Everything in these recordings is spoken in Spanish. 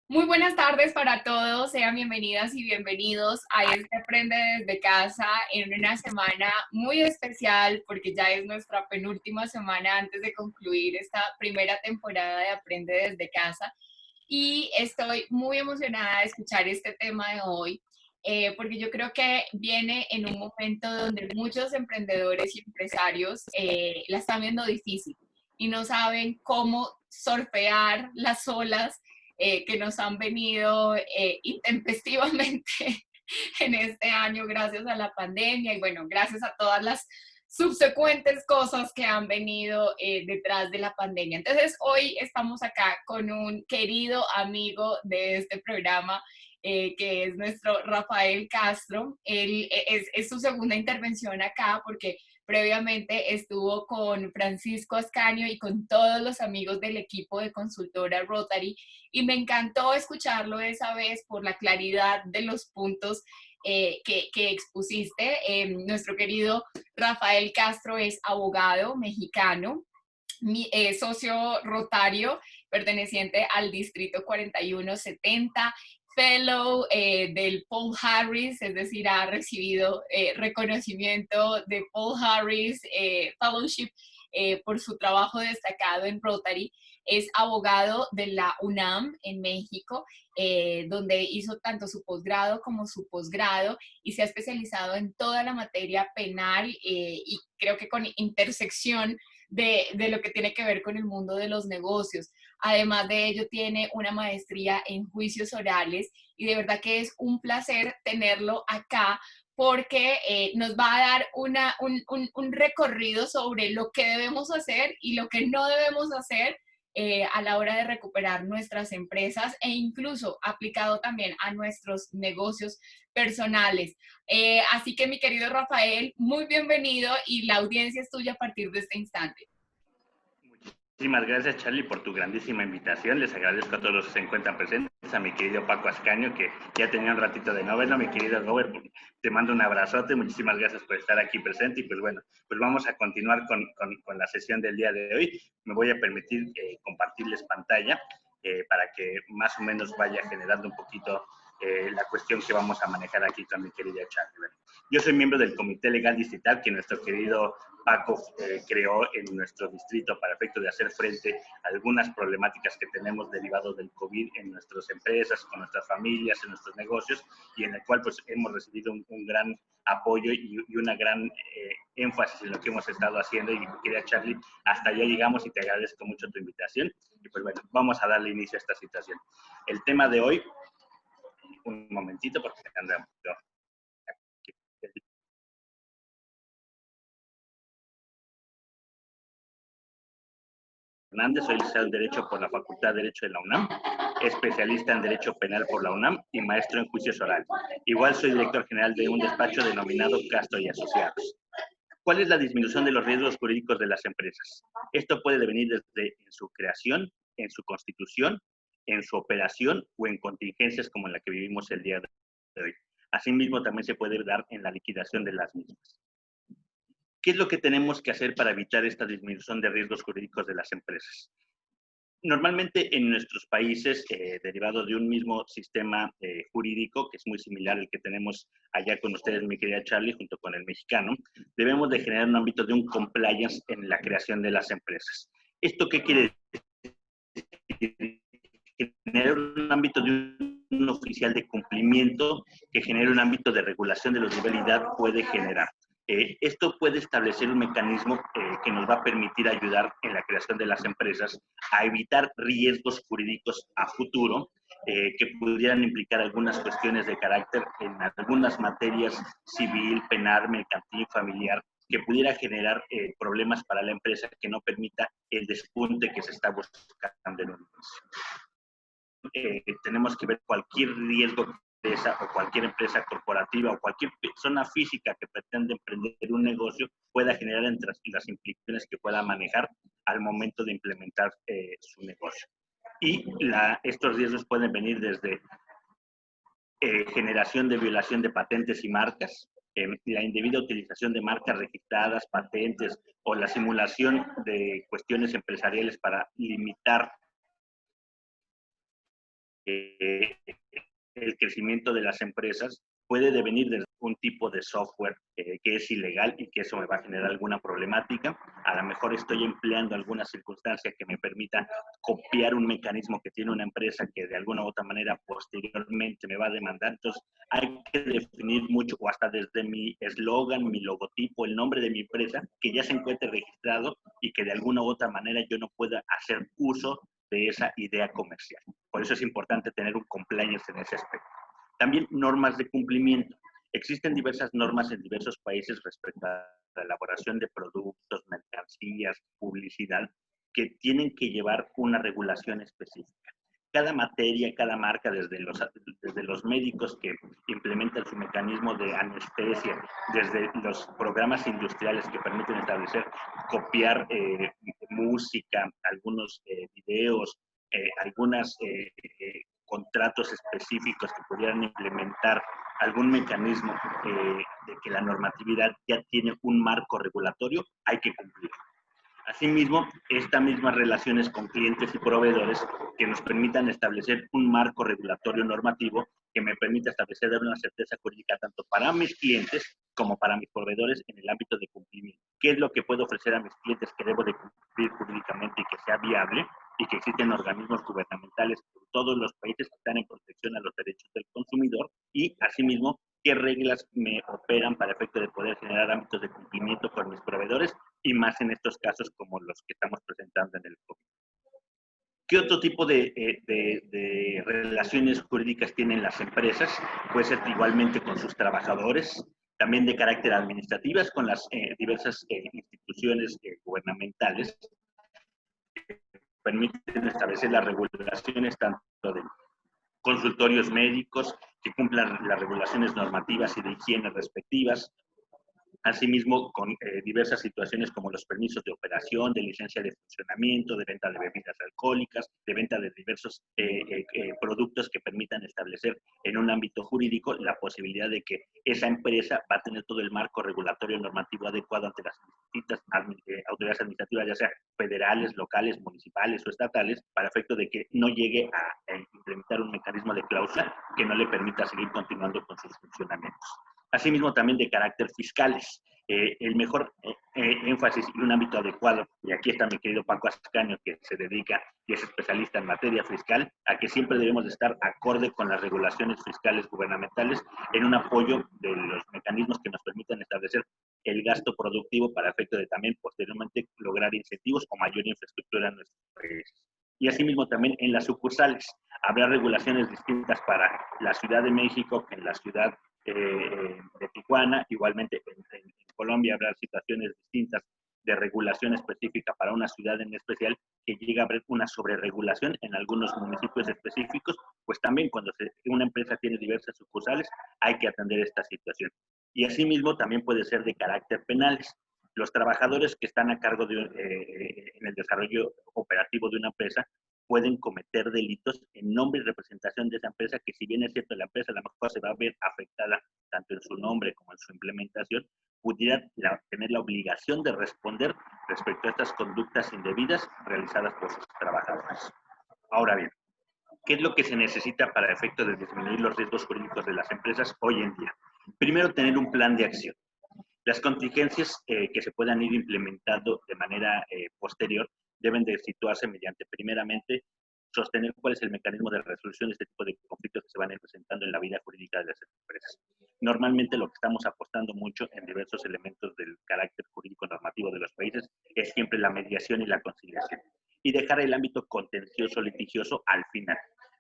Muy buenas tardes para todos, sean bienvenidas y bienvenidos a este Aprende desde casa en una semana muy especial porque ya es nuestra penúltima semana antes de concluir esta primera temporada de Aprende desde casa y estoy muy emocionada de escuchar este tema de hoy porque yo creo que viene en un momento donde muchos emprendedores y empresarios la están viendo difícil y no saben cómo sortear las olas que nos han venido intempestivamente en este año gracias a la pandemia y bueno, gracias a todas las subsecuentes cosas que han venido detrás de la pandemia. Entonces, hoy estamos acá con un querido amigo de este programa, que es nuestro Rafael Castro. Él es su segunda intervención acá porque previamente estuvo con Francisco Ascaño y con todos los amigos del equipo de consultora Rotary y me encantó escucharlo esa vez por la claridad de los puntos que expusiste. Nuestro querido Rafael Castro es abogado mexicano, socio rotario perteneciente al Distrito 4170, fellow del Paul Harris, es decir, ha recibido reconocimiento de Paul Harris Fellowship por su trabajo destacado en Rotary. Es abogado de la UNAM en México, donde hizo tanto su posgrado como su posgrado y se ha especializado en toda la materia penal y creo que con intersección de lo que tiene que ver con el mundo de los negocios. Además de ello, tiene una maestría en juicios orales y de verdad que es un placer tenerlo acá porque nos va a dar un recorrido sobre lo que debemos hacer y lo que no debemos hacer a la hora de recuperar nuestras empresas e incluso aplicado también a nuestros negocios personales. Así que mi querido Rafael, muy bienvenido y la audiencia es tuya a partir de este instante. Muchísimas gracias, Charlie, por tu grandísima invitación. Les agradezco a todos los que se encuentran presentes, a mi querido Paco Ascaño, que ya tenía un ratito de no verlo, mi querido Robert, te mando un abrazote, muchísimas gracias por estar aquí presente y pues bueno, pues vamos a continuar con la sesión del día de hoy. Me voy a permitir compartirles pantalla para que más o menos vaya generando un poquito la cuestión que vamos a manejar aquí con mi querida Charlie. Bueno, yo soy miembro del Comité Legal Distrital que nuestro querido Paco creó en nuestro distrito para efecto de hacer frente a algunas problemáticas que tenemos derivados del COVID en nuestras empresas, con nuestras familias, en nuestros negocios, y en el cual pues hemos recibido un gran apoyo y una gran énfasis en lo que hemos estado haciendo. Y quería, Charlie, hasta allá llegamos y te agradezco mucho tu invitación. Y pues bueno, vamos a darle inicio a esta situación. El tema de hoy, un momentito porque andamos. Hernández, soy licenciado en Derecho por la Facultad de Derecho de la UNAM, especialista en Derecho Penal por la UNAM y maestro en juicios orales. Igual soy director general de un despacho denominado Castro y Asociados. ¿Cuál es la disminución de los riesgos jurídicos de las empresas? Esto puede devenir desde en su creación, en su constitución, en su operación o en contingencias como en la que vivimos el día de hoy. Asimismo, también se puede dar en la liquidación de las mismas. ¿Qué es lo que tenemos que hacer para evitar esta disminución de riesgos jurídicos de las empresas? Normalmente en nuestros países, derivado de un mismo sistema jurídico, que es muy similar al que tenemos allá con ustedes, mi querida Charlie, junto con el mexicano, debemos de generar un ámbito de un compliance en la creación de las empresas. ¿Esto qué quiere decir? Generar un ámbito de un oficial de cumplimiento que genere un ámbito de regulación de los niveles puede generar. Esto puede establecer un mecanismo que nos va a permitir ayudar en la creación de las empresas a evitar riesgos jurídicos a futuro que pudieran implicar algunas cuestiones de carácter en algunas materias civil, penal, mercantil, familiar, que pudiera generar problemas para la empresa que no permita el despunte que se está buscando en un inicio. Tenemos que ver cualquier riesgo de esa o cualquier empresa corporativa o cualquier persona física que pretende emprender un negocio pueda generar entre las implicaciones que pueda manejar al momento de implementar su negocio. Y estos riesgos pueden venir desde generación de violación de patentes y marcas, la indebida utilización de marcas registradas, patentes o la simulación de cuestiones empresariales para limitar el crecimiento de las empresas puede devenir de un tipo de software que es ilegal y que eso me va a generar alguna problemática. A lo mejor estoy empleando alguna circunstancia que me permita copiar un mecanismo que tiene una empresa que de alguna u otra manera posteriormente me va a demandar. Entonces hay que definir mucho, o hasta desde mi eslogan, mi logotipo, el nombre de mi empresa, que ya se encuentre registrado y que de alguna u otra manera yo no pueda hacer uso de esa idea comercial. Por eso es importante tener un compliance en ese aspecto. También normas de cumplimiento. Existen diversas normas en diversos países respecto a la elaboración de productos, mercancías, publicidad, que tienen que llevar una regulación específica. Cada materia, cada marca, desde los médicos que implementan su mecanismo de anestesia, desde los programas industriales que permiten establecer, copiar música, algunos videos, algunos contratos específicos que pudieran implementar algún mecanismo de que la normatividad ya tiene un marco regulatorio, hay que cumplir. Asimismo, estas mismas relaciones con clientes y proveedores que nos permitan establecer un marco regulatorio normativo que me permita establecer una certeza jurídica tanto para mis clientes como para mis proveedores en el ámbito de cumplimiento. ¿Qué es lo que puedo ofrecer a mis clientes que debo de cumplir jurídicamente y que sea viable? Y que existen organismos gubernamentales en todos los países que están en protección a los derechos del consumidor y, asimismo, qué reglas me operan para efecto de poder generar ámbitos de cumplimiento con mis proveedores y más en estos casos como los que estamos presentando en el COVID. ¿Qué otro tipo de relaciones jurídicas tienen las empresas? Puede ser igualmente con sus trabajadores, también de carácter administrativas con las diversas instituciones gubernamentales. Permiten establecer las regulaciones tanto de consultorios médicos que cumplan las regulaciones normativas y de higiene respectivas. Asimismo, con diversas situaciones como los permisos de operación, de licencia de funcionamiento, de venta de bebidas alcohólicas, de venta de diversos productos que permitan establecer en un ámbito jurídico la posibilidad de que esa empresa va a tener todo el marco regulatorio normativo adecuado ante las distintas autoridades administrativas, ya sea federales, locales, municipales o estatales, para efecto de que no llegue a implementar un mecanismo de cláusula que no le permita seguir continuando con sus funcionamientos. Asimismo, también de carácter fiscales. El mejor énfasis y un ámbito adecuado, y aquí está mi querido Paco Ascanio, que se dedica y es especialista en materia fiscal, a que siempre debemos de estar acorde con las regulaciones fiscales gubernamentales en un apoyo de los mecanismos que nos permitan establecer el gasto productivo para efecto de también posteriormente lograr incentivos o mayor infraestructura en nuestros países. Y asimismo también en las sucursales. Habrá regulaciones distintas para la Ciudad de México que en la ciudad de Tijuana, igualmente en Colombia habrá situaciones distintas de regulación específica para una ciudad en especial, que llega a haber una sobreregulación en algunos municipios específicos, pues también cuando una empresa tiene diversas sucursales hay que atender esta situación. Y asimismo también puede ser de carácter penales. Los trabajadores que están a cargo en el desarrollo operativo de una empresa pueden cometer delitos en nombre y representación de esa empresa, que si bien es cierto, la empresa a lo mejor se va a ver afectada tanto en su nombre como en su implementación, pudiera tener la obligación de responder respecto a estas conductas indebidas realizadas por sus trabajadores. Ahora bien, ¿qué es lo que se necesita para efecto de disminuir los riesgos jurídicos de las empresas hoy en día? Primero, tener un plan de acción. Las contingencias que se puedan ir implementando de manera posterior deben de situarse mediante, primeramente, sostener cuál es el mecanismo de resolución de este tipo de conflictos que se van a ir presentando en la vida jurídica de las empresas. Normalmente lo que estamos apostando mucho en diversos elementos del carácter jurídico normativo de los países es siempre la mediación y la conciliación. Y dejar el ámbito contencioso litigioso al final.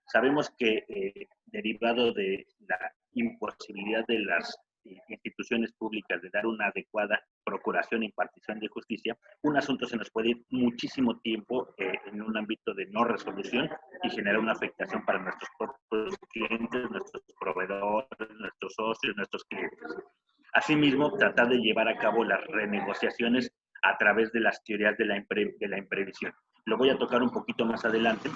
Sabemos que derivado de la imposibilidad de las instituciones públicas de dar una adecuada procuración e impartición de justicia, un asunto se nos puede ir muchísimo tiempo en un ámbito de no resolución y generar una afectación para nuestros propios clientes, nuestros proveedores, nuestros socios, nuestros clientes. Asimismo, tratar de llevar a cabo las renegociaciones a través de las teorías de la imprevisión. Lo voy a tocar un poquito más adelante.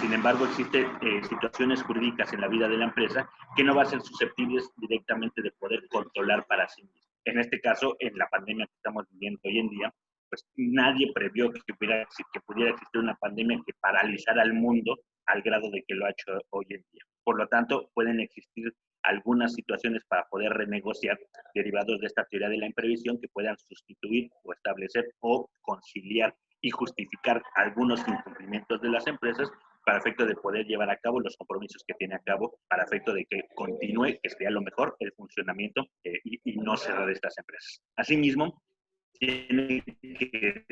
Sin embargo, existen situaciones jurídicas en la vida de la empresa que no va a ser susceptibles directamente de poder controlar para sí mismo. En este caso, en la pandemia que estamos viviendo hoy en día, pues nadie previó que pudiera existir una pandemia que paralizara al mundo al grado de que lo ha hecho hoy en día. Por lo tanto, pueden existir algunas situaciones para poder renegociar derivados de esta teoría de la imprevisión que puedan sustituir o establecer o conciliar y justificar algunos incumplimientos de las empresas para efecto de poder llevar a cabo los compromisos que tiene a cabo, para efecto de que continúe, que sería lo mejor, el funcionamiento y no cerrar estas empresas. Asimismo, tiene que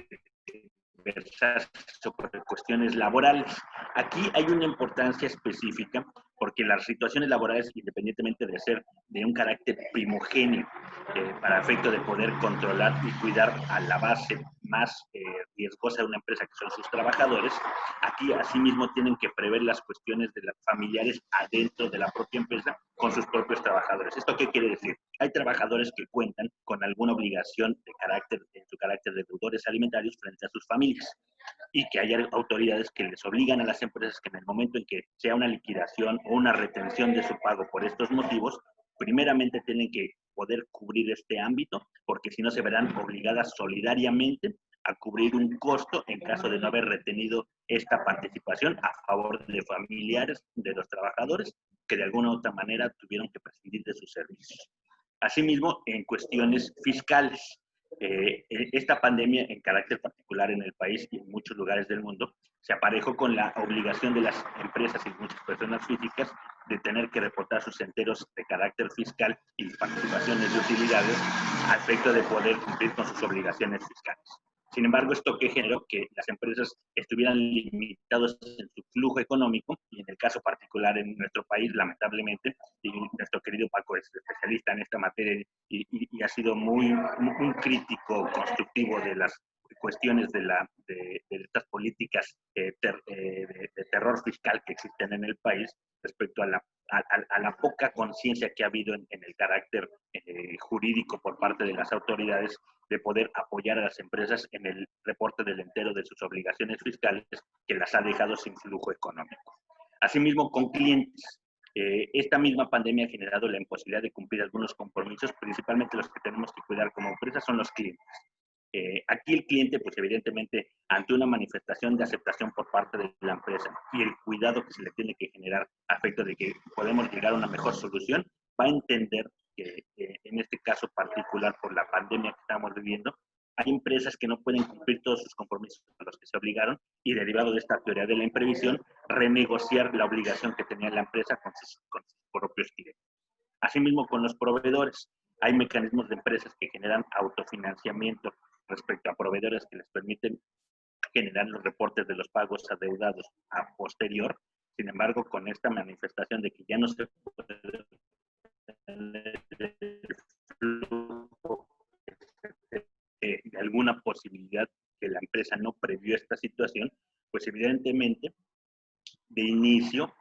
versar sobre cuestiones laborales. Aquí hay una importancia específica porque las situaciones laborales, independientemente de ser de un carácter primogéneo, para efecto de poder controlar y cuidar a la base más riesgosa de una empresa, que son sus trabajadores, aquí asimismo tienen que prever las cuestiones de las familiares adentro de la propia empresa con sus propios trabajadores. ¿Esto qué quiere decir? Hay trabajadores que cuentan con alguna obligación de carácter, en su carácter de deudores alimentarios frente a sus familias, y que haya autoridades que les obligan a las empresas que en el momento en que sea una liquidación o una retención de su pago por estos motivos, primeramente tienen que poder cubrir este ámbito, porque si no se verán obligadas solidariamente a cubrir un costo en caso de no haber retenido esta participación a favor de familiares de los trabajadores que de alguna u otra manera tuvieron que prescindir de sus servicios. Asimismo, en cuestiones fiscales, esta pandemia en carácter particular en el país y en muchos lugares del mundo se aparejó con la obligación de las empresas y muchas personas físicas de tener que reportar sus enteros de carácter fiscal y participaciones de utilidades a efecto de poder cumplir con sus obligaciones fiscales. Sin embargo, esto que generó que las empresas estuvieran limitadas en su flujo económico, y en el caso particular en nuestro país, lamentablemente, y nuestro querido Paco es especialista en esta materia y ha sido muy un crítico constructivo de las cuestiones de estas políticas de terror fiscal que existen en el país respecto a la poca conciencia que ha habido en el carácter jurídico por parte de las autoridades de poder apoyar a las empresas en el reporte del entero de sus obligaciones fiscales que las ha dejado sin flujo económico. Asimismo, con clientes. Esta misma pandemia ha generado la imposibilidad de cumplir algunos compromisos, principalmente los que tenemos que cuidar como empresa son los clientes. Aquí el cliente, pues evidentemente, ante una manifestación de aceptación por parte de la empresa y el cuidado que se le tiene que generar a efecto de que podemos llegar a una mejor solución, va a entender que en este caso particular por la pandemia que estamos viviendo, hay empresas que no pueden cumplir todos sus compromisos a los que se obligaron y derivado de esta teoría de la imprevisión, renegociar la obligación que tenía la empresa con sus propios clientes. Asimismo, con los proveedores, hay mecanismos de empresas que generan autofinanciamiento respecto a proveedores que les permiten generar los reportes de los pagos adeudados a posterior. Sin embargo, con esta manifestación de que ya no se puede tener el flujo de alguna posibilidad que la empresa no previó esta situación, pues evidentemente de inicio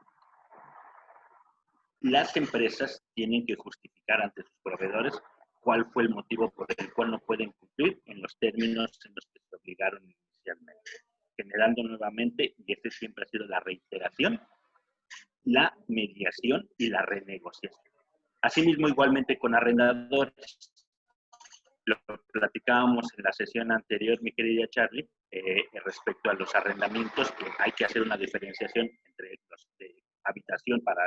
las empresas tienen que justificar ante sus proveedores cuál fue el motivo por el cual no pueden cumplir en los términos en los que se obligaron inicialmente, generando nuevamente, y este siempre ha sido la reiteración, la mediación y la renegociación. Asimismo, igualmente con arrendadores. Lo platicábamos en la sesión anterior, mi querida Charlie, respecto a los arrendamientos, que hay que hacer una diferenciación entre los de habitación para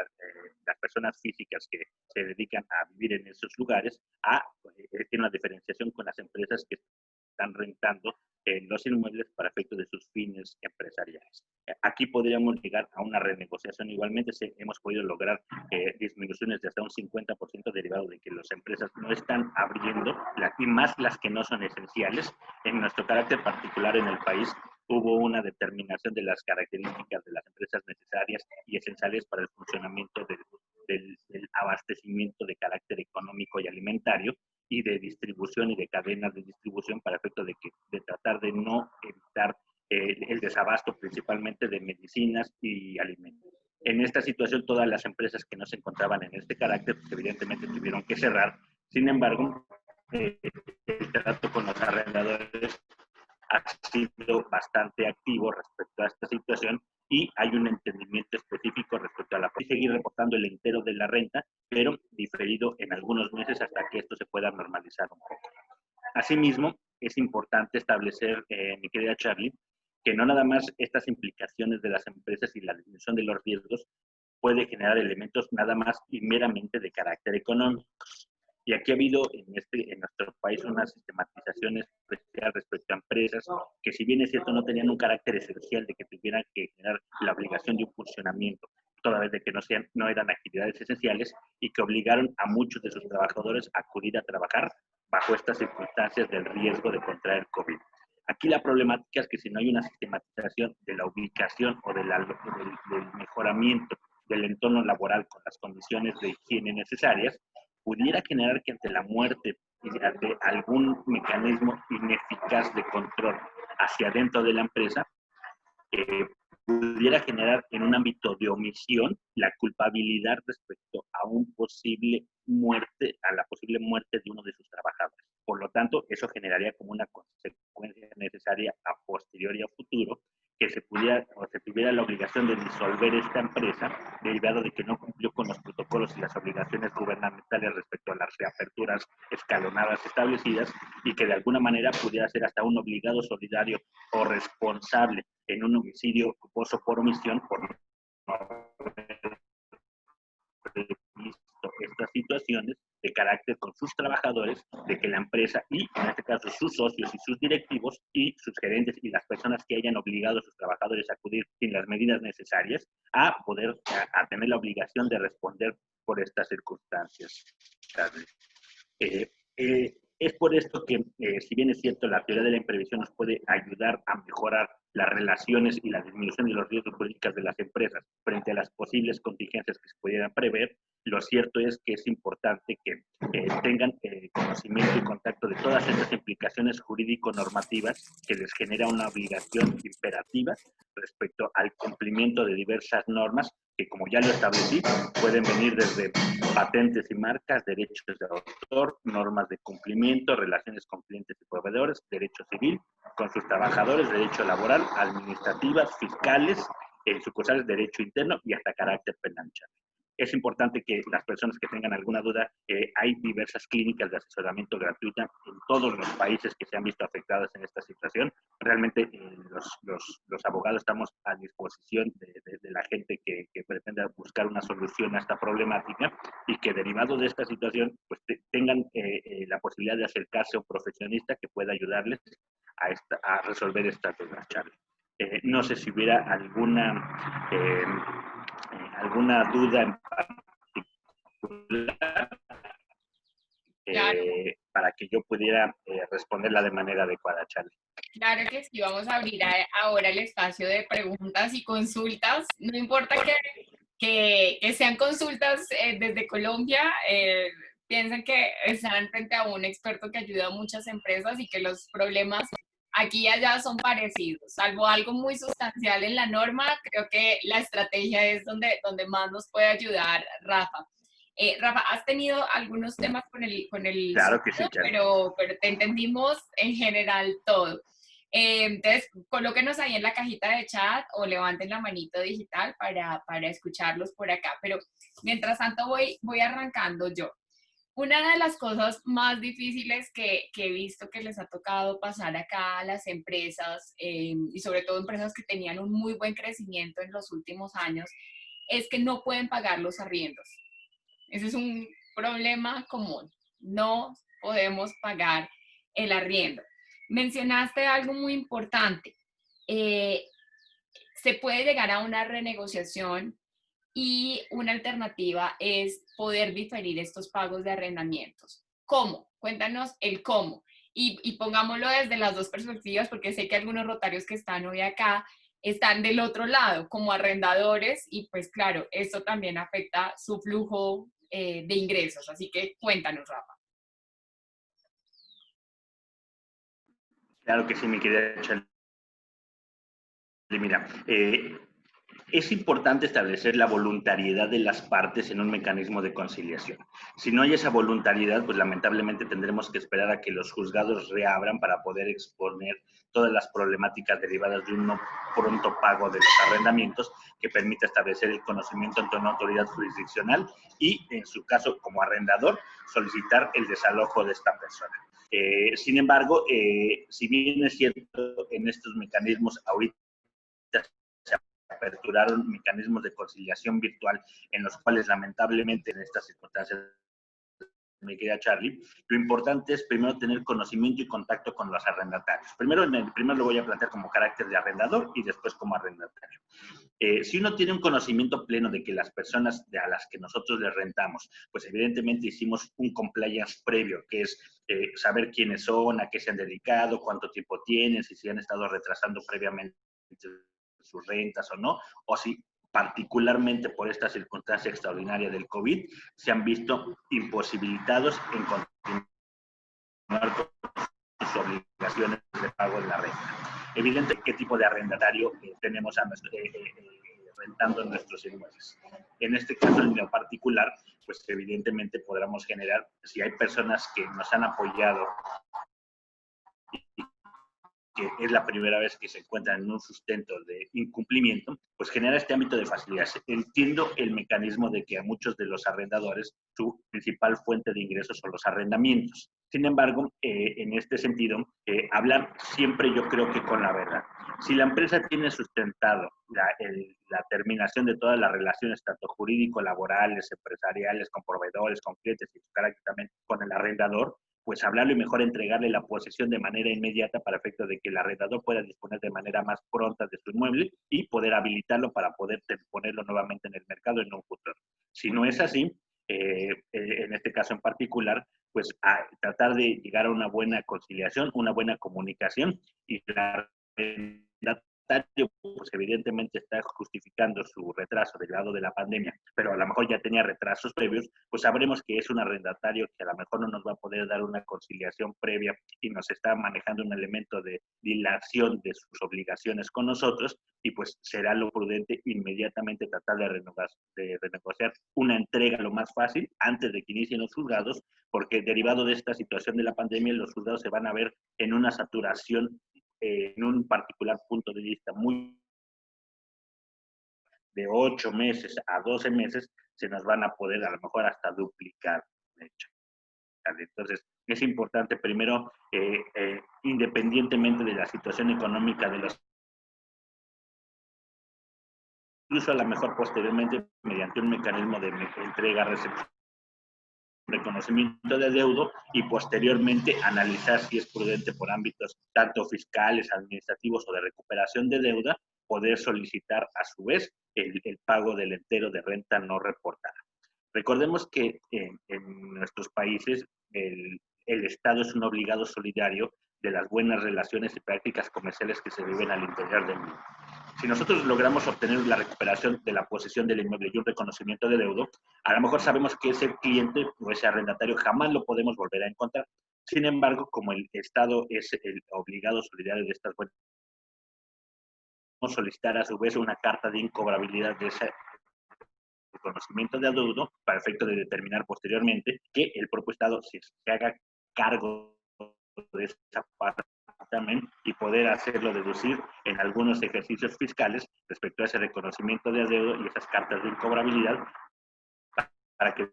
las personas físicas que se dedican a vivir en esos lugares, tiene una diferenciación con las empresas que están rentando los inmuebles para efectos de sus fines empresariales. Aquí podríamos llegar a una renegociación. Igualmente hemos podido lograr disminuciones de hasta un 50% derivado de que las empresas no están abriendo, y más las que no son esenciales. En nuestro carácter particular en el país, hubo una determinación de las características de las empresas necesarias y esenciales para el funcionamiento del abastecimiento de carácter económico y alimentario, y de distribución y de cadenas de distribución para efecto de tratar de no evitar el desabasto principalmente de medicinas y alimentos. En esta situación, todas las empresas que no se encontraban en este carácter, pues evidentemente tuvieron que cerrar. Sin embargo, el trato con los arrendadores ha sido bastante activo respecto a esta situación y hay un entendimiento específico respecto a la seguir reportando el entero de la renta, pero diferido en algunos meses hasta que esto se pueda normalizar un poco. Asimismo, es importante establecer, mi querida Charlie, que no nada más estas implicaciones de las empresas y la disminución de los riesgos puede generar elementos nada más y meramente de carácter económico. Y aquí ha habido en nuestro país una sistematización especial respecto a empresas que, si bien es cierto, no tenían un carácter esencial de que tuvieran que generar la obligación de un funcionamiento, toda vez de que no eran actividades esenciales, y que obligaron a muchos de sus trabajadores a acudir a trabajar bajo estas circunstancias del riesgo de contraer COVID. Aquí la problemática es que si no hay una sistematización de la ubicación o del mejoramiento del entorno laboral con las condiciones de higiene necesarias, pudiera generar que ante la muerte y ante algún mecanismo ineficaz de control hacia dentro de la empresa, pudiera generar en un ámbito de omisión la culpabilidad respecto a la posible muerte de uno de sus trabajadores. Por lo tanto, eso generaría como una consecuencia necesaria a posteriori y a futuro que se tuviera la obligación de disolver esta empresa derivado de que no cumplió con los protocolos y las obligaciones gubernamentales respecto a las reaperturas escalonadas establecidas, y que de alguna manera pudiera ser hasta un obligado solidario o responsable en un homicidio culposo por omisión por no haber previsto estas situaciones de carácter con sus trabajadores, de que la empresa y, en este caso, sus socios y sus directivos y sus gerentes y las personas que hayan obligado a sus trabajadores a acudir sin las medidas necesarias a poder a tener la obligación de responder por estas circunstancias. Es por esto que, si bien es cierto, la teoría de la imprevisión nos puede ayudar a mejorar las relaciones y la disminución de los riesgos jurídicos de las empresas frente a las posibles contingencias que se pudieran prever, lo cierto es que es importante que tengan conocimiento y contacto de todas estas implicaciones jurídico-normativas que les genera una obligación imperativa respecto al cumplimiento de diversas normas que, como ya lo establecí, pueden venir desde patentes y marcas, derechos de autor, normas de cumplimiento, relaciones con clientes y proveedores, derecho civil, con sus trabajadores, derecho laboral, administrativas, fiscales, sucursales de derecho interno y hasta carácter penal. Es importante que las personas que tengan alguna duda, hay diversas clínicas de asesoramiento gratuita en todos los países que se han visto afectados en esta situación. Realmente los abogados estamos a disposición de la gente que pretenda buscar una solución a esta problemática, y que, derivado de esta situación, pues tengan la posibilidad de acercarse a un profesionista que pueda ayudarles a resolver estas dudas, Charlie. No sé si hubiera alguna duda en particular para que yo pudiera responderla de manera adecuada, Charlie. Claro que sí, vamos a abrir ahora el espacio de preguntas y consultas. No importa que sean consultas desde Colombia, piensen que están frente a un experto que ayuda a muchas empresas y que los problemas aquí y allá son parecidos, salvo algo muy sustancial en la norma. Creo que la estrategia es donde más nos puede ayudar Rafa. Rafa, has tenido algunos temas con el claro que sí, pero te entendimos en general todo. Entonces, colóquenos ahí en la cajita de chat o levanten la manito digital para escucharlos por acá. Pero mientras tanto voy arrancando yo. Una de las cosas más difíciles que he visto que les ha tocado pasar acá a las empresas, y sobre todo empresas que tenían un muy buen crecimiento en los últimos años, es que no pueden pagar los arriendos. Ese es un problema común. No podemos pagar el arriendo. Mencionaste algo muy importante. Se puede llegar a una renegociación y una alternativa es poder diferir estos pagos de arrendamientos. ¿Cómo? Cuéntanos el cómo. Y pongámoslo desde las dos perspectivas, porque sé que algunos rotarios que están hoy acá están del otro lado, como arrendadores, y pues claro, esto también afecta su flujo de ingresos. Así que cuéntanos, Rafa. Claro que sí, mi querida Charlie. Mira, es importante establecer la voluntariedad de las partes en un mecanismo de conciliación. Si no hay esa voluntariedad, pues lamentablemente tendremos que esperar a que los juzgados reabran para poder exponer todas las problemáticas derivadas de un no pronto pago de los arrendamientos, que permita establecer el conocimiento ante una autoridad jurisdiccional y, en su caso como arrendador, solicitar el desalojo de esta persona. Sin embargo, si bien es cierto, en estos mecanismos ahorita se aperturaron mecanismos de conciliación virtual en los cuales lamentablemente en estas circunstancias, mi querida Charlie, lo importante es primero tener conocimiento y contacto con los arrendatarios. Primero lo voy a plantear como carácter de arrendador y después como arrendatario. Si uno tiene un conocimiento pleno de que las personas a las que nosotros les rentamos, pues evidentemente hicimos un compliance previo, que es saber quiénes son, a qué se han dedicado, cuánto tiempo tienen, si se han estado retrasando previamente sus rentas o no, o si particularmente por esta circunstancia extraordinaria del COVID, se han visto imposibilitados en continuar con sus obligaciones de pago en la renta. Evidentemente, ¿qué tipo de arrendatario tenemos rentando nuestros inmuebles? En este caso, en lo particular, pues evidentemente podremos generar, si hay personas que nos han apoyado que es la primera vez que se encuentran en un sustento de incumplimiento, pues genera este ámbito de facilidades. Entiendo el mecanismo de que a muchos de los arrendadores su principal fuente de ingresos son los arrendamientos. Sin embargo, en este sentido, hablar siempre yo creo que con la verdad. Si la empresa tiene sustentado la terminación de todas las relaciones, tanto jurídico-laborales, empresariales, con proveedores, con clientes y su carácter también con el arrendador, pues hablarlo y mejor entregarle la posesión de manera inmediata para efecto de que el arrendador pueda disponer de manera más pronta de su inmueble y poder habilitarlo para poder ponerlo nuevamente en el mercado en un futuro. Si no es así, en este caso en particular, pues a tratar de llegar a una buena conciliación, una buena comunicación y la arrendatario, pues evidentemente está justificando su retraso derivado de la pandemia, pero a lo mejor ya tenía retrasos previos, pues sabremos que es un arrendatario que a lo mejor no nos va a poder dar una conciliación previa y nos está manejando un elemento de dilación de sus obligaciones con nosotros y pues será lo prudente inmediatamente tratar de renegociar una entrega lo más fácil antes de que inicien los juzgados, porque derivado de esta situación de la pandemia, los juzgados se van a ver en una saturación en un particular punto de vista muy de 8 meses a 12 meses, se nos van a poder a lo mejor hasta duplicar. Entonces, es importante primero, independientemente de la situación económica de los, incluso a lo mejor posteriormente, mediante un mecanismo de entrega, recepción, reconocimiento de deuda y posteriormente analizar si es prudente por ámbitos tanto fiscales, administrativos o de recuperación de deuda, poder solicitar a su vez el pago del entero de renta no reportada. Recordemos que en nuestros países el Estado es un obligado solidario de las buenas relaciones y prácticas comerciales que se viven al interior del mundo. Si nosotros logramos obtener la recuperación de la posesión del inmueble y un reconocimiento de deuda, a lo mejor sabemos que ese cliente o ese arrendatario jamás lo podemos volver a encontrar. Sin embargo, como el Estado es el obligado solidario de estas buenas, podemos solicitar a su vez una carta de incobrabilidad de ese reconocimiento de adeudo para efecto de determinar posteriormente que el propio Estado se haga cargo de esa parte también y poder hacerlo deducir en algunos ejercicios fiscales respecto a ese reconocimiento de adeudo y esas cartas de incobrabilidad para que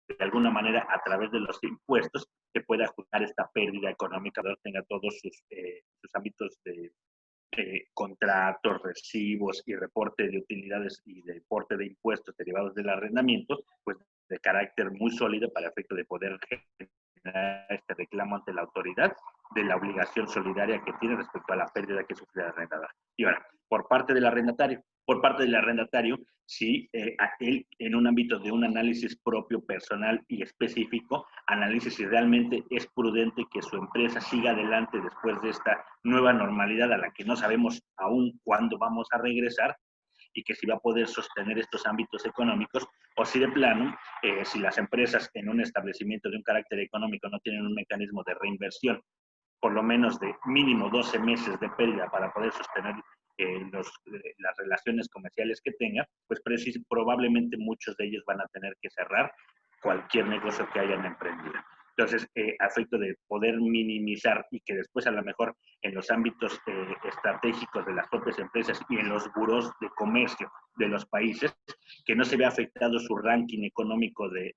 de alguna manera a través de los impuestos se pueda ajustar esta pérdida económica, tenga todos sus ámbitos de contratos, recibos y reporte de utilidades y de reporte de impuestos derivados del arrendamiento, pues de carácter muy sólido para efecto de poder generar este reclamo ante la autoridad de la obligación solidaria que tiene respecto a la pérdida que sufre el arrendador. Y ahora, por parte del arrendatario, sí, él en un ámbito de un análisis propio, personal y específico, analice si realmente es prudente que su empresa siga adelante después de esta nueva normalidad a la que no sabemos aún cuándo vamos a regresar y que si va a poder sostener estos ámbitos económicos o si de plano, si las empresas en un establecimiento de un carácter económico no tienen un mecanismo de reinversión, por lo menos de mínimo 12 meses de pérdida para poder sostener las relaciones comerciales que tenga, pues probablemente muchos de ellos van a tener que cerrar cualquier negocio que hayan emprendido. Entonces, a efecto de poder minimizar y que después a lo mejor en los ámbitos estratégicos de las propias empresas y en los burós de comercio de los países, que no se vea afectado su ranking económico de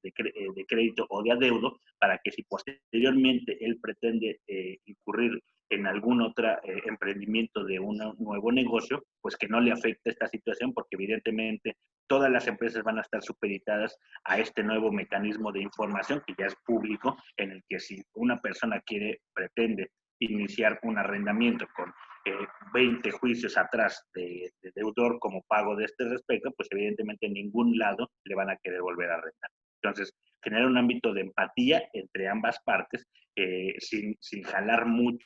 crédito o de adeudo, para que si posteriormente él pretende incurrir en algún otro emprendimiento de un nuevo negocio, pues que no le afecte esta situación, porque evidentemente todas las empresas van a estar supeditadas a este nuevo mecanismo de información que ya es público, en el que si una persona pretende iniciar un arrendamiento con 20 juicios atrás de deudor como pago de este respecto, pues evidentemente en ningún lado le van a querer volver a arrendar. Entonces, generar un ámbito de empatía entre ambas partes, sin jalar mucho,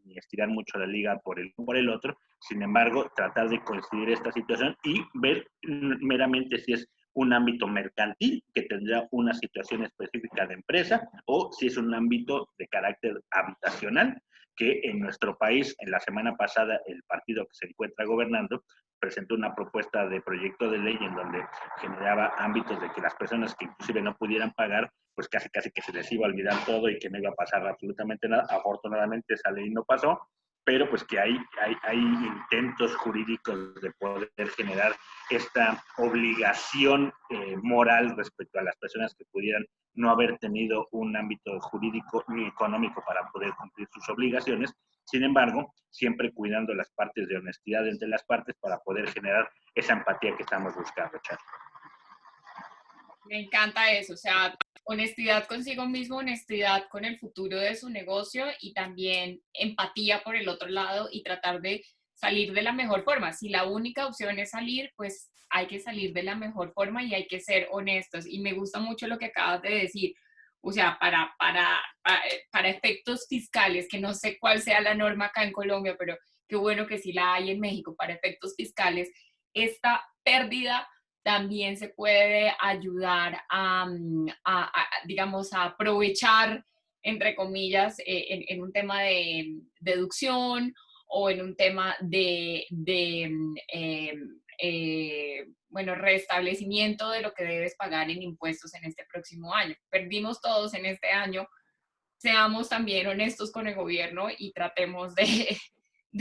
ni estirar mucho la liga por el otro. Sin embargo, tratar de coincidir esta situación y ver meramente si es un ámbito mercantil que tendrá una situación específica de empresa, o si es un ámbito de carácter habitacional, que en nuestro país, en la semana pasada, el partido que se encuentra gobernando presentó una propuesta de proyecto de ley en donde generaba ámbitos de que las personas que inclusive no pudieran pagar, pues casi que se les iba a olvidar todo y que no iba a pasar absolutamente nada. Afortunadamente esa ley no pasó, pero pues que hay intentos jurídicos de poder generar esta obligación moral respecto a las personas que pudieran no haber tenido un ámbito jurídico ni económico para poder cumplir sus obligaciones. Sin embargo, siempre cuidando las partes de honestidad entre las partes para poder generar esa empatía que estamos buscando, Charlie. Me encanta eso, o sea, honestidad consigo mismo, honestidad con el futuro de su negocio y también empatía por el otro lado y tratar de salir de la mejor forma. Si la única opción es salir, pues hay que salir de la mejor forma y hay que ser honestos. Y me gusta mucho lo que acabas de decir, o sea, para efectos fiscales, que no sé cuál sea la norma acá en Colombia, pero qué bueno que sí la hay en México, para efectos fiscales, esta pérdida también se puede ayudar digamos, a aprovechar, entre comillas, en un tema de deducción o en un tema bueno, restablecimiento de lo que debes pagar en impuestos en este próximo año. Perdimos todos en este año. Seamos también honestos con el gobierno y tratemos de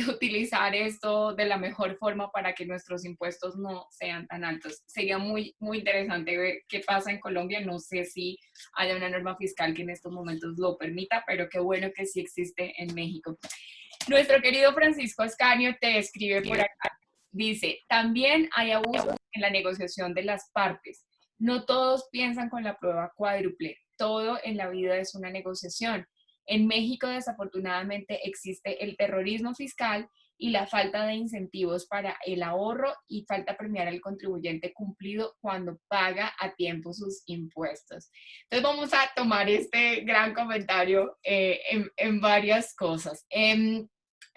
utilizar esto de la mejor forma para que nuestros impuestos no sean tan altos. Sería muy, muy interesante ver qué pasa en Colombia. No sé si haya una norma fiscal que en estos momentos lo permita, pero qué bueno que sí existe en México. Nuestro querido Francisco Ascanio te escribe por acá. Dice, también hay abuso en la negociación de las partes. No todos piensan con la prueba cuádruple. Todo en la vida es una negociación. En México, desafortunadamente, existe el terrorismo fiscal y la falta de incentivos para el ahorro y falta premiar al contribuyente cumplido cuando paga a tiempo sus impuestos. Entonces vamos a tomar este gran comentario en varias cosas.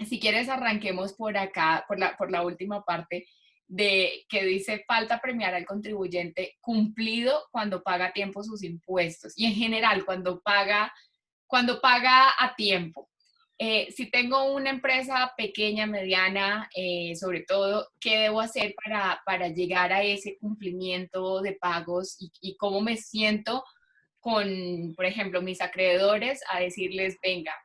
Si quieres, arranquemos por acá, por la última parte, de que dice falta premiar al contribuyente cumplido cuando paga a tiempo sus impuestos y en general cuando paga a tiempo. Si tengo una empresa pequeña, mediana, sobre todo, ¿qué debo hacer para llegar a ese cumplimiento de pagos y cómo me siento con, por ejemplo, mis acreedores a decirles, venga,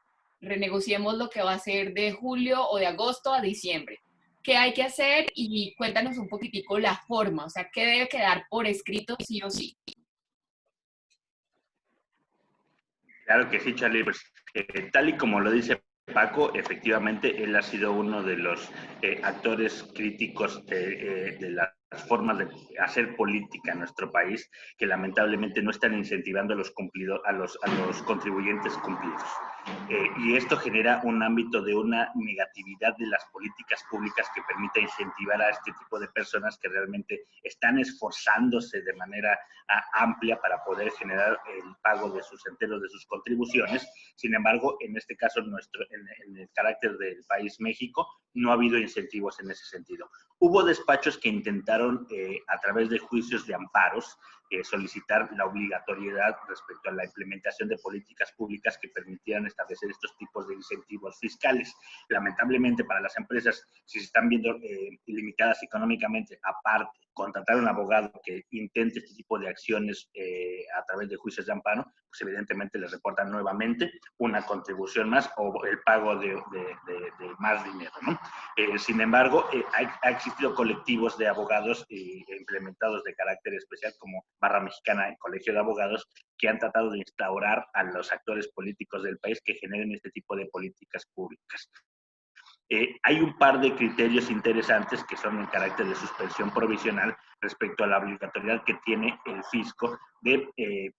renegociemos lo que va a ser de julio o de agosto a diciembre? ¿Qué hay que hacer? Y cuéntanos un poquitico la forma, o sea, ¿qué debe quedar por escrito sí o sí? Claro que sí, Charlie. Pues, tal y como lo dice Paco, efectivamente, él ha sido uno de los actores críticos de las formas de hacer política en nuestro país, que lamentablemente no están incentivando a los contribuyentes cumplidos. Y esto genera un ámbito de una negatividad de las políticas públicas que permita incentivar a este tipo de personas que realmente están esforzándose de manera amplia para poder generar el pago de sus enteros, de sus contribuciones. Sin embargo, en este caso, en el carácter del país México, no ha habido incentivos en ese sentido. Hubo despachos que intentaron, a través de juicios de amparos, solicitar la obligatoriedad respecto a la implementación de políticas públicas que permitieran establecer estos tipos de incentivos fiscales. Lamentablemente para las empresas, si se están viendo limitadas económicamente, aparte, contratar a un abogado que intente este tipo de acciones a través de juicios de amparo, pues evidentemente les reportan nuevamente una contribución más o el pago de más dinero, ¿no? Sin embargo, ha existido colectivos de abogados implementados de carácter especial como Barra Mexicana, el Colegio de Abogados, que han tratado de instaurar a los actores políticos del país que generen este tipo de políticas públicas. Hay un par de criterios interesantes que son en carácter de suspensión provisional respecto a la obligatoriedad que tiene el fisco de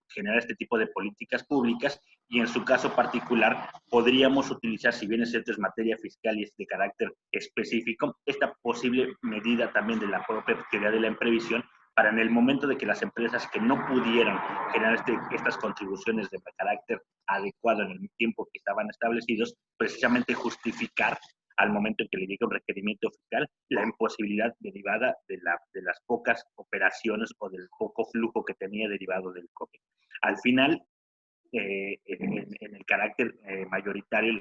generar este tipo de políticas públicas y en su caso particular podríamos utilizar, si bien es cierto es materia fiscal y es de carácter específico, esta posible medida también de la propia teoría de la imprevisión para en el momento de que las empresas que no pudieran generar estas contribuciones de carácter adecuado en el tiempo que estaban establecidos, precisamente justificar al momento en que le llegue un requerimiento fiscal, la imposibilidad derivada de las pocas operaciones o del poco flujo que tenía derivado del COVID. Al final, en el carácter mayoritario,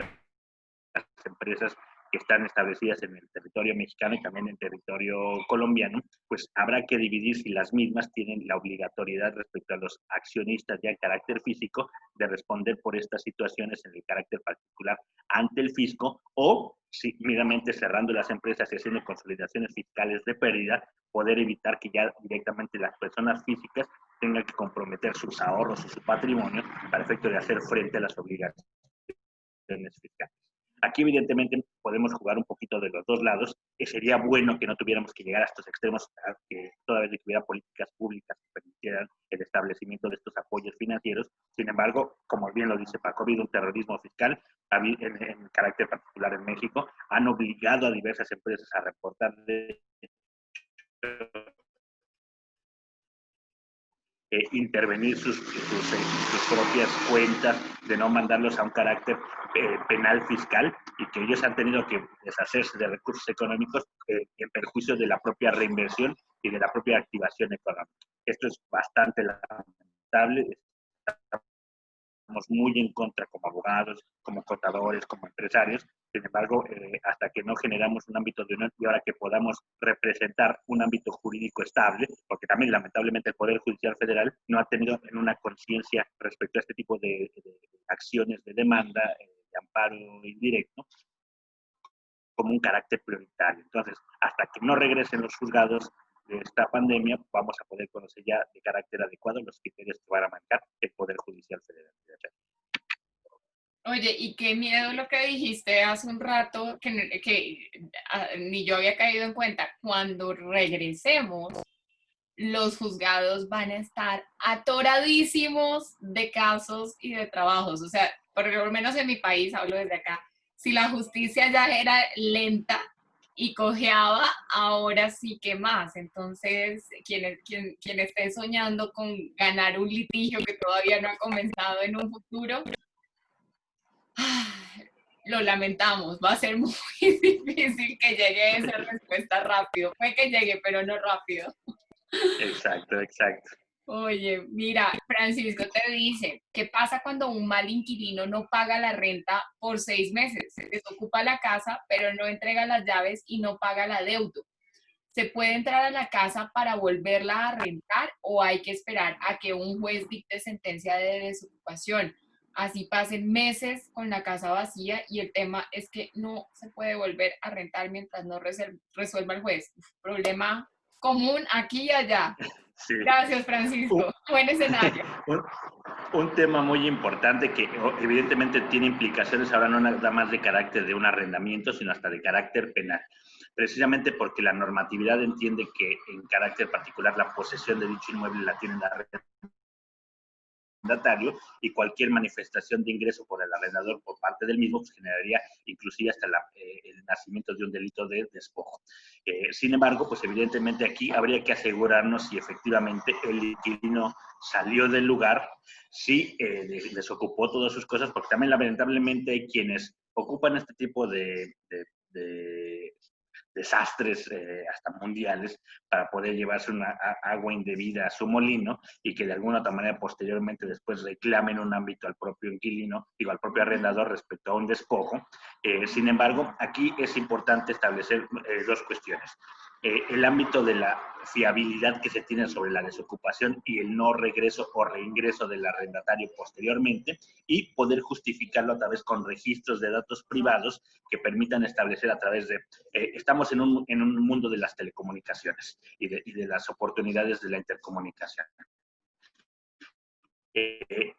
las empresas que están establecidas en el territorio mexicano y también en el territorio colombiano, pues habrá que dividir si las mismas tienen la obligatoriedad respecto a los accionistas ya en carácter físico de responder por estas situaciones en el carácter particular ante el fisco o si meramente cerrando las empresas y haciendo consolidaciones fiscales de pérdida, poder evitar que ya directamente las personas físicas tengan que comprometer sus ahorros o su patrimonio para efecto de hacer frente a las obligaciones fiscales. Aquí evidentemente podemos jugar un poquito de los dos lados, que sería bueno que no tuviéramos que llegar a estos extremos, que toda vez que hubiera políticas públicas que permitieran el establecimiento de estos apoyos financieros. Sin embargo, como bien lo dice Paco, ha habido un terrorismo fiscal en carácter particular en México, han obligado a diversas empresas a reportar intervenir sus propias cuentas, de no mandarlos a un carácter penal fiscal y que ellos han tenido que deshacerse de recursos económicos en perjuicio de la propia reinversión y de la propia activación económica. Esto es bastante lamentable. Estamos muy en contra como abogados, como contadores, como empresarios. Sin embargo, hasta que no generamos un ámbito de unión y ahora que podamos representar un ámbito jurídico estable, porque también lamentablemente el Poder Judicial Federal no ha tenido en una conciencia respecto a este tipo de acciones de demanda, de amparo indirecto, como un carácter prioritario. Entonces, hasta que no regresen los juzgados de esta pandemia, vamos a poder conocer ya de carácter adecuado los criterios que van a marcar el Poder Judicial Federal. Oye, y qué miedo lo que dijiste hace un rato, ni yo había caído en cuenta. Cuando regresemos, los juzgados van a estar atoradísimos de casos y de trabajos. O sea, por lo menos en mi país, hablo desde acá, si la justicia ya era lenta y cojeaba, ahora sí que más. Entonces, quien esté soñando con ganar un litigio que todavía no ha comenzado en un futuro, lo lamentamos, va a ser muy difícil que llegue esa respuesta rápido. Puede que llegue, pero no rápido. Exacto, exacto. Oye, mira, Francisco te dice, ¿qué pasa cuando un mal inquilino no paga la renta por 6 meses? Se desocupa la casa, pero no entrega las llaves y no paga la deuda. ¿Se puede entrar a la casa para volverla a rentar o hay que esperar a que un juez dicte sentencia de desocupación? Así pasen meses con la casa vacía y el tema es que no se puede volver a rentar mientras no resuelva el juez. Problema común aquí y allá. Sí. Gracias, Francisco. Buen escenario. Un tema muy importante que evidentemente tiene implicaciones ahora no nada más de carácter de un arrendamiento, sino hasta de carácter penal. Precisamente porque la normatividad entiende que en carácter particular la posesión de dicho inmueble la tiene la arrendatario y cualquier manifestación de ingreso por el arrendador por parte del mismo pues, generaría inclusive hasta el nacimiento de un delito de despojo. Sin embargo, pues evidentemente aquí habría que asegurarnos si efectivamente el inquilino salió del lugar, si desocupó todas sus cosas, porque también lamentablemente hay quienes ocupan este tipo de desastres hasta mundiales para poder llevarse una agua indebida a su molino y que de alguna otra manera posteriormente después reclamen un ámbito al propio inquilino, digo, al propio arrendador respecto a un despojo. Sin embargo, aquí es importante establecer dos cuestiones. El ámbito de la fiabilidad que se tiene sobre la desocupación y el no regreso o reingreso del arrendatario posteriormente, y poder justificarlo a través con registros de datos privados que permitan establecer a través de... estamos en un mundo de las telecomunicaciones y de las oportunidades de la intercomunicación.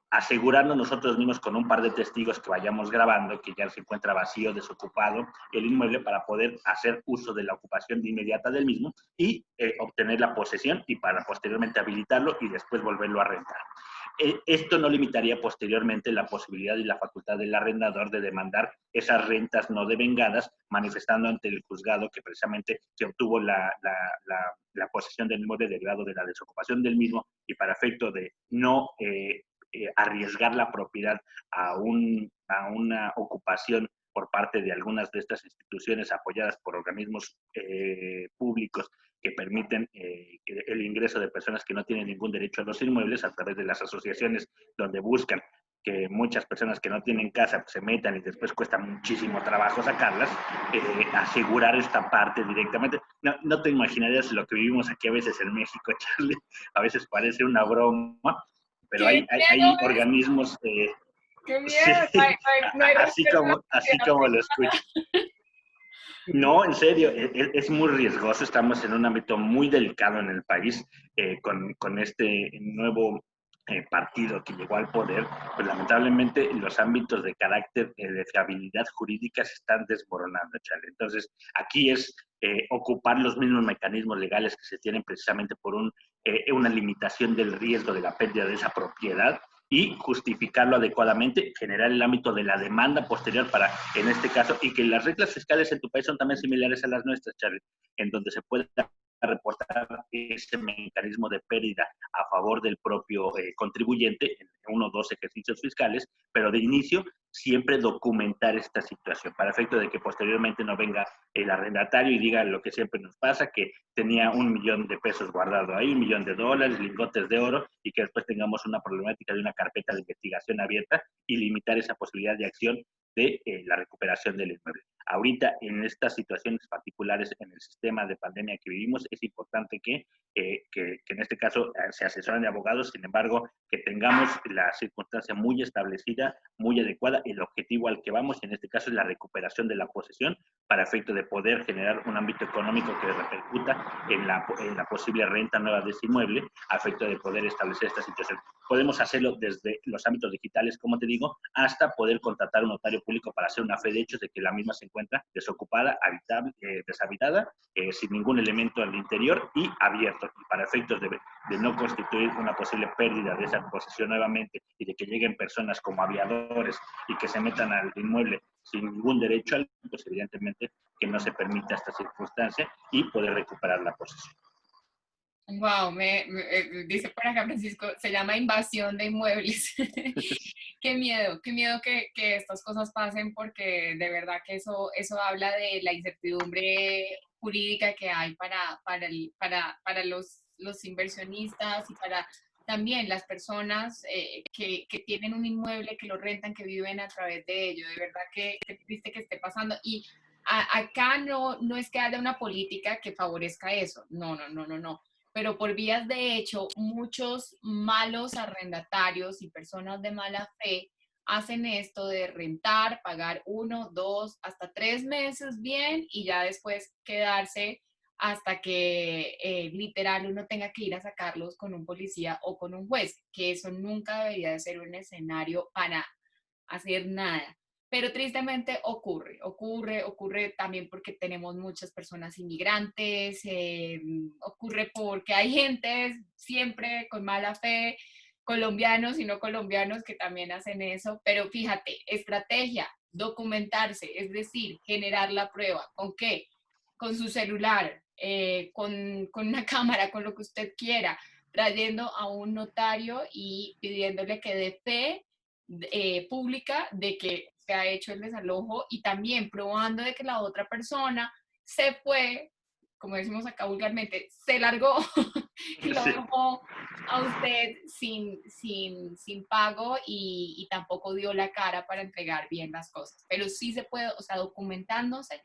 Asegurarnos nosotros mismos con un par de testigos que vayamos grabando que ya se encuentra vacío, desocupado el inmueble, para poder hacer uso de la ocupación de inmediata del mismo y obtener la posesión y para posteriormente habilitarlo y después volverlo a rentar. Esto no limitaría posteriormente la posibilidad y la facultad del arrendador de demandar esas rentas no devengadas, manifestando ante el juzgado que precisamente se obtuvo la posesión del inmueble derivado de la desocupación del mismo y para efecto de no arriesgar la propiedad a una ocupación por parte de algunas de estas instituciones apoyadas por organismos públicos que permiten el ingreso de personas que no tienen ningún derecho a los inmuebles a través de las asociaciones donde buscan que muchas personas que no tienen casa pues, se metan y después cuesta muchísimo trabajo sacarlas, asegurar esta parte directamente. No te imaginarías lo que vivimos aquí a veces en México, Charlie. A veces parece una broma, pero hay organismos... ¡Qué miedo! sí, No hay así como lo escuchas. No, en serio, es muy riesgoso. Estamos en un ámbito muy delicado en el país con este nuevo partido que llegó al poder. Pues lamentablemente los ámbitos de carácter de fiabilidad jurídica se están desmoronando, Charlie. Entonces, aquí es ocupar los mismos mecanismos legales que se tienen precisamente por una limitación del riesgo de la pérdida de esa propiedad y justificarlo adecuadamente, generar el ámbito de la demanda posterior para, en este caso, y que las reglas fiscales en tu país son también similares a las nuestras, Charlie, en donde se puede reportar ese mecanismo de pérdida a favor del propio contribuyente en uno o dos ejercicios fiscales, pero de inicio siempre documentar esta situación para efecto de que posteriormente no venga el arrendatario y diga lo que siempre nos pasa, que tenía $1,000,000 guardado ahí, $1,000,000, lingotes de oro, y que después tengamos una problemática de una carpeta de investigación abierta y limitar esa posibilidad de acción de la recuperación del inmueble. Ahorita, en estas situaciones particulares en el sistema de pandemia que vivimos, es importante que en este caso se asesoren de abogados, sin embargo, que tengamos la circunstancia muy establecida, muy adecuada, el objetivo al que vamos, y en este caso es la recuperación de la posesión, para efecto de poder generar un ámbito económico que repercuta en la posible renta nueva de ese inmueble, a efecto de poder establecer esta situación. Podemos hacerlo desde los ámbitos digitales, como te digo, hasta poder contratar un notario público para hacer una fe de hechos de que la misma se encuentra desocupada, habitable, deshabitada, sin ningún elemento al interior y abierto, y para efectos de no constituir una posible pérdida de esa posesión nuevamente y de que lleguen personas como aviadores y que se metan al inmueble sin ningún derecho, pues evidentemente que no se permita esta circunstancia y poder recuperar la posesión. Wow, dice por acá Francisco, se llama invasión de inmuebles. Qué miedo que estas cosas pasen porque de verdad que eso habla de la incertidumbre jurídica que hay para los inversionistas y para también las personas que tienen un inmueble, que lo rentan, que viven a través de ello. De verdad que triste que esté pasando. Y acá no es que haya una política que favorezca eso. No, pero por vías de hecho, muchos malos arrendatarios y personas de mala fe hacen esto de rentar, pagar 1, 2, hasta 3 meses bien y ya después quedarse hasta que literal uno tenga que ir a sacarlos con un policía o con un juez, que eso nunca debería de ser un escenario para hacer nada. Pero tristemente ocurre también porque tenemos muchas personas inmigrantes, ocurre porque hay gente siempre con mala fe, colombianos y no colombianos que también hacen eso, pero fíjate, estrategia, documentarse, es decir, generar la prueba. ¿Con qué? Con su celular, con una cámara, con lo que usted quiera, trayendo a un notario y pidiéndole que dé fe pública de que se ha hecho el desalojo y también probando de que la otra persona se fue, como decimos acá vulgarmente, se largó y lo Sí. dejó a usted sin pago y tampoco dio la cara para entregar bien las cosas. Pero sí se puede, o sea, documentándose,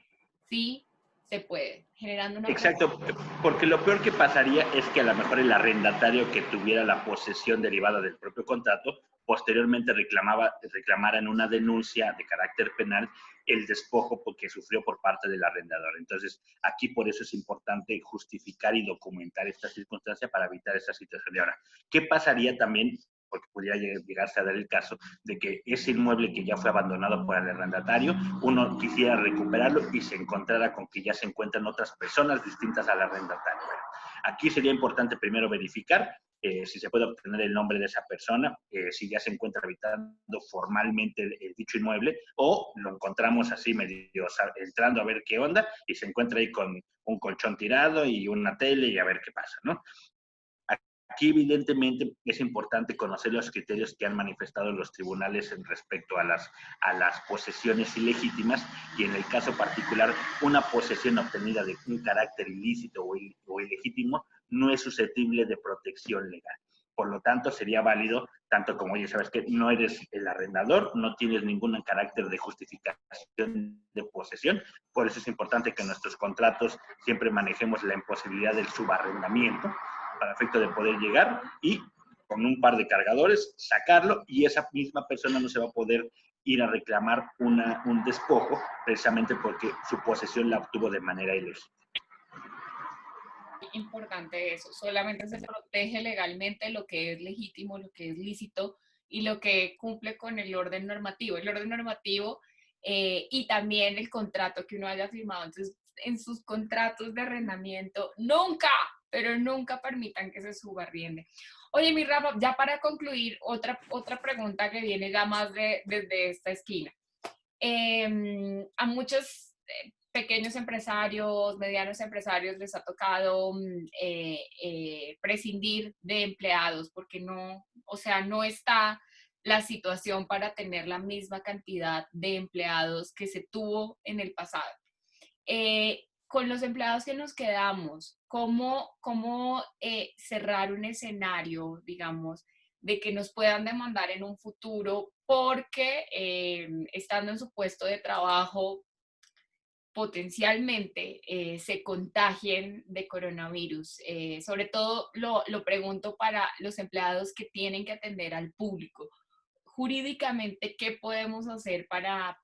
sí se puede, generando una prueba. Exacto, porque lo peor que pasaría es que a lo mejor el arrendatario que tuviera la posesión derivada del propio contrato, posteriormente reclamara en una denuncia de carácter penal el despojo que sufrió por parte del arrendador. Entonces, aquí por eso es importante justificar y documentar esta circunstancia para evitar esa situación. Y ahora, ¿qué pasaría también? Porque pudiera llegarse a dar el caso de que ese inmueble que ya fue abandonado por el arrendatario, uno quisiera recuperarlo y se encontrara con que ya se encuentran otras personas distintas al arrendatario. Bueno, aquí sería importante primero verificar si se puede obtener el nombre de esa persona, si ya se encuentra habitando formalmente dicho inmueble, o lo encontramos así medio entrando a ver qué onda y se encuentra ahí con un colchón tirado y una tele y a ver qué pasa, ¿no? Aquí, evidentemente, es importante conocer los criterios que han manifestado los tribunales en respecto a las posesiones ilegítimas y, en el caso particular, una posesión obtenida de un carácter ilícito o ilegítimo no es susceptible de protección legal. Por lo tanto, sería válido, tanto como, oye, sabes que no eres el arrendador, no tienes ningún carácter de justificación de posesión, por eso es importante que en nuestros contratos siempre manejemos la imposibilidad del subarrendamiento, para efecto de poder llegar y con un par de cargadores sacarlo y esa misma persona no se va a poder ir a reclamar un despojo precisamente porque su posesión la obtuvo de manera ilegítima. Importante eso, solamente se protege legalmente lo que es legítimo, lo que es lícito y lo que cumple con el orden normativo. El orden normativo y también el contrato que uno haya firmado. Entonces, en sus contratos de arrendamiento, nunca, pero nunca permitan que se subarriende. Oye, mi Rafa, ya para concluir, otra pregunta que viene ya más desde esta esquina. A muchos pequeños empresarios, medianos empresarios les ha tocado prescindir de empleados porque no, o sea, no está la situación para tener la misma cantidad de empleados que se tuvo en el pasado. Con los empleados que nos quedamos, ¿cómo cerrar un escenario, digamos, de que nos puedan demandar en un futuro porque estando en su puesto de trabajo potencialmente se contagien de coronavirus? Sobre todo lo pregunto para los empleados que tienen que atender al público. Jurídicamente, ¿qué podemos hacer para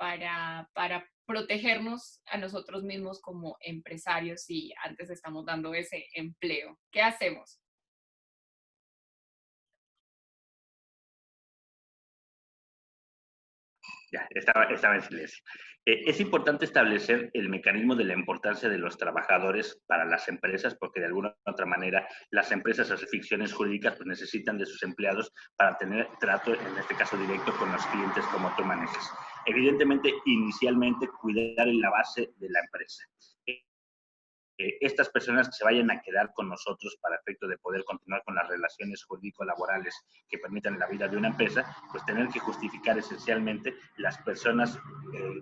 protegernos a nosotros mismos como empresarios si antes estamos dando ese empleo? ¿Qué hacemos? Ya, estaba en silencio. Es importante establecer el mecanismo de la importancia de los trabajadores para las empresas, porque de alguna u otra manera las empresas a sus ficciones jurídicas pues, necesitan de sus empleados para tener trato, en este caso directo, con los clientes como tú manejas. Evidentemente, inicialmente, cuidar en la base de la empresa. Estas personas que se vayan a quedar con nosotros para efecto de poder continuar con las relaciones jurídico-laborales que permitan la vida de una empresa, pues tener que justificar esencialmente las personas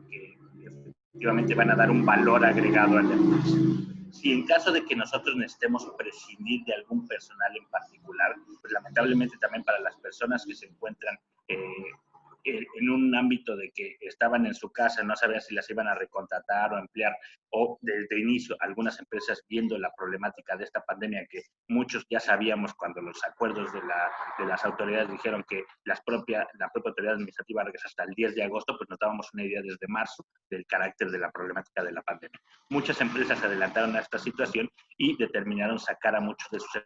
que efectivamente van a dar un valor agregado a la empresa. Si en caso de que nosotros necesitemos prescindir de algún personal en particular, pues lamentablemente también para las personas que se encuentran en un ámbito de que estaban en su casa, no sabían si las iban a recontratar o emplear, o desde inicio algunas empresas viendo la problemática de esta pandemia que muchos ya sabíamos cuando los acuerdos de las autoridades dijeron que la propia autoridad administrativa regresa hasta el 10 de agosto, pues nos dábamos una idea desde marzo del carácter de la problemática de la pandemia. Muchas empresas se adelantaron a esta situación y determinaron sacar a muchos de sus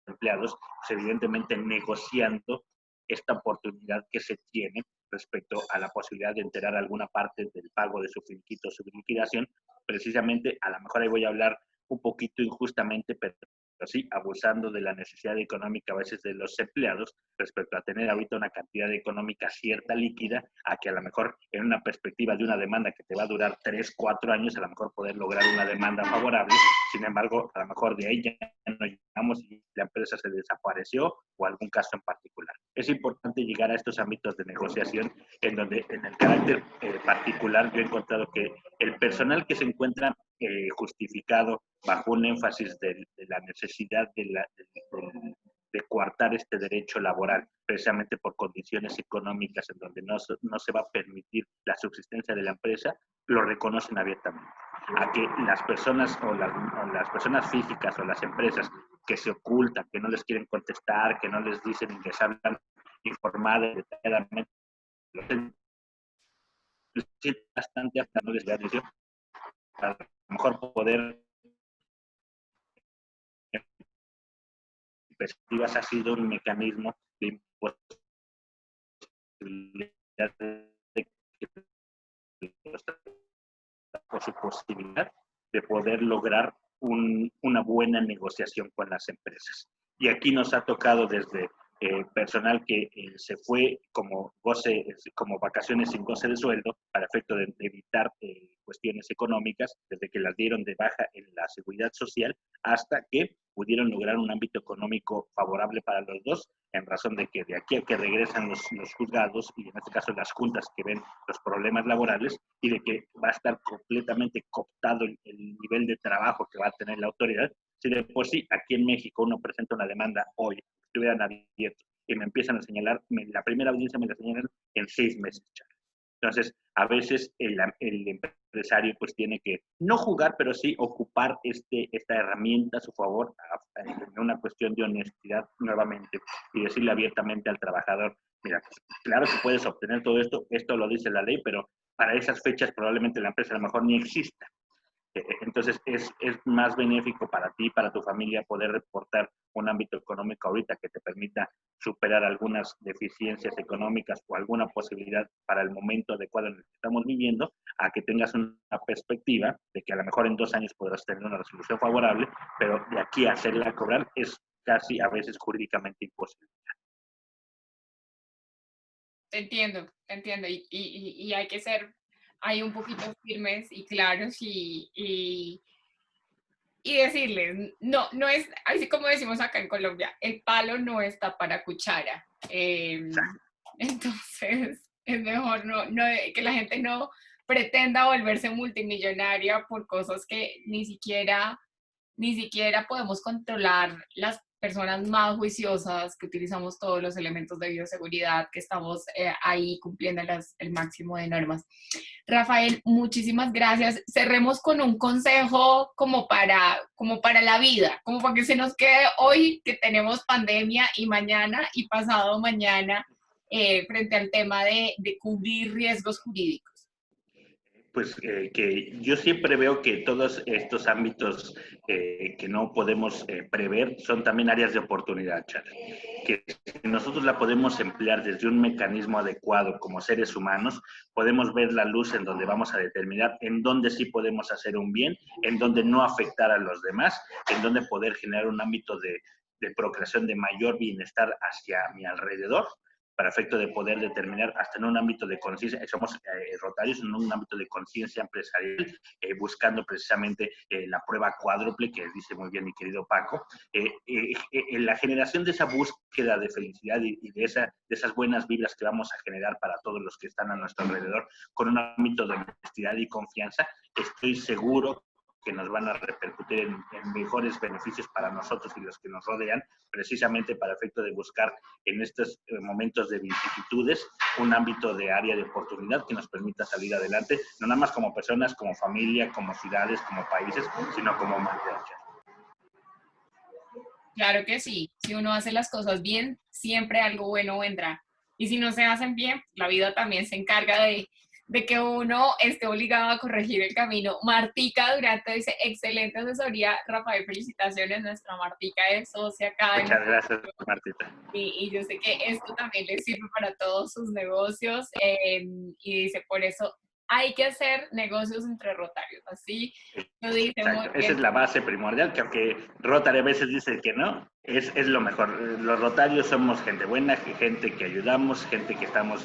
empleados, pues evidentemente negociando esta oportunidad que se tiene respecto a la posibilidad de enterar alguna parte del pago de su finiquito, su liquidación, precisamente, a lo mejor ahí voy a hablar un poquito injustamente, pero sí, abusando de la necesidad económica a veces de los empleados respecto a tener ahorita una cantidad económica cierta líquida, a que a lo mejor en una perspectiva de una demanda que te va a durar 3, 4 años, a lo mejor poder lograr una demanda favorable, sin embargo, a lo mejor de ahí ya no llegamos y la empresa se desapareció o algún caso en particular. Es importante llegar a estos ámbitos de negociación en donde, en el carácter particular, yo he encontrado que el personal que se encuentra justificado bajo un énfasis de la necesidad de coartar este derecho laboral, precisamente por condiciones económicas en donde no se va a permitir la subsistencia de la empresa, lo reconocen abiertamente. A que las personas o las personas físicas o las empresas que se ocultan, que no les quieren contestar, que no les dicen ni les hablan informada y detalladamente, bastante hasta no les da atención, a lo mejor poder perspectivas ha sido un mecanismo de imposibilidad de por su posibilidad de poder lograr una buena negociación con las empresas. Y aquí nos ha tocado desde personal que se fue como vacaciones sin goce de sueldo para efecto de evitar cuestiones económicas, desde que las dieron de baja en la seguridad social hasta que pudieron lograr un ámbito económico favorable para los dos, en razón de que de aquí a que regresan los juzgados y en este caso las juntas que ven los problemas laborales y de que va a estar completamente cooptado el nivel de trabajo que va a tener la autoridad. Si de por sí aquí en México uno presenta una demanda hoy, estuvieran abiertos y me empiezan a señalar, la primera audiencia me la señalan en 6 meses. Entonces, a veces el empresario pues tiene que no jugar, pero sí ocupar esta herramienta a su favor en una cuestión de honestidad nuevamente y decirle abiertamente al trabajador, mira, pues, claro que puedes obtener todo esto lo dice la ley, pero para esas fechas probablemente la empresa a lo mejor ni exista. Entonces, es más benéfico para ti, para tu familia, poder reportar un ámbito económico ahorita que te permita superar algunas deficiencias económicas o alguna posibilidad para el momento adecuado en el que estamos viviendo, a que tengas una perspectiva de que a lo mejor en 2 años podrás tener una resolución favorable, pero de aquí a hacerla cobrar es casi a veces jurídicamente imposible. Te entiendo, y hay que ser ahí un poquito firmes y claros y decirles, no, no es, así como decimos acá en Colombia, el palo no está para cuchara. Entonces, es mejor que la gente no pretenda volverse multimillonaria por cosas que ni siquiera podemos controlar las personas más juiciosas, que utilizamos todos los elementos de bioseguridad, que estamos ahí cumpliendo el máximo de normas. Rafael, muchísimas gracias. Cerremos con un consejo como para la vida, como para que se nos quede hoy que tenemos pandemia y mañana y pasado mañana frente al tema de cubrir riesgos jurídicos. Pues que yo siempre veo que todos estos ámbitos que no podemos prever son también áreas de oportunidad, Charlie. Que si nosotros la podemos emplear desde un mecanismo adecuado como seres humanos, podemos ver la luz en donde vamos a determinar en dónde sí podemos hacer un bien, en dónde no afectar a los demás, en dónde poder generar un ámbito de procreación de mayor bienestar hacia mi alrededor, para efecto de poder determinar hasta en un ámbito de conciencia, somos rotarios en un ámbito de conciencia empresarial, buscando precisamente la prueba cuádruple, que dice muy bien mi querido Paco, en la generación de esa búsqueda de felicidad y de esas buenas vibras que vamos a generar para todos los que están a nuestro alrededor, con un ámbito de honestidad y confianza, estoy seguro que nos van a repercutir en mejores beneficios para nosotros y los que nos rodean, precisamente para efecto de buscar en estos momentos de vicisitudes un ámbito de área de oportunidad que nos permita salir adelante, no nada más como personas, como familia, como ciudades, como países, sino como humanidad. Claro que sí, si uno hace las cosas bien, siempre algo bueno vendrá. Y si no se hacen bien, la vida también se encarga de que uno esté obligado a corregir el camino. Martica Durante dice, excelente asesoría. Rafael, felicitaciones. Nuestra Martica es socia acá. Muchas gracias, Martita. Y yo sé que esto también les sirve para todos sus negocios. Y dice, por eso hay que hacer negocios entre rotarios. Así lo dice muy bien. Esa es la base primordial, que aunque Rotary a veces dice que no, es lo mejor. Los rotarios somos gente buena, gente que ayudamos, gente que estamos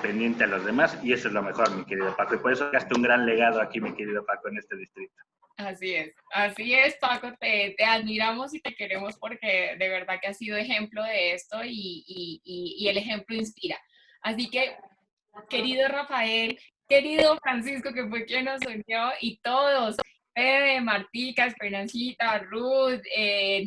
pendiente a los demás, y eso es lo mejor, mi querido Paco. Y por eso dejaste un gran legado aquí, mi querido Paco, en este distrito. así es, Paco, te admiramos y te queremos porque de verdad que has sido ejemplo de esto y el ejemplo inspira. Así que, querido Rafael, querido Francisco, que fue quien nos unió, y todos, Fede, Martica, Esperancita, Ruth,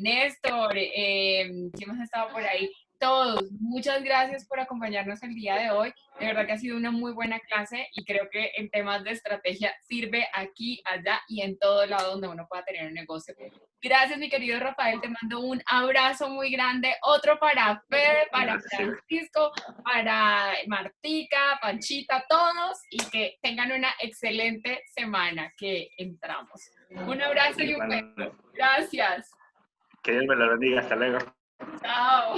Néstor, ¿quién más ha estado por ahí? Todos, muchas gracias por acompañarnos el día de hoy. De verdad que ha sido una muy buena clase y creo que en temas de estrategia sirve aquí, allá y en todo lado donde uno pueda tener un negocio. Gracias, mi querido Rafael, te mando un abrazo muy grande, otro para Fede, para Gracias. Francisco, para Martica, Panchita, todos, y que tengan una excelente semana que entramos. Un abrazo y un beso. Gracias. Que Dios me lo bendiga. Hasta luego. Chao.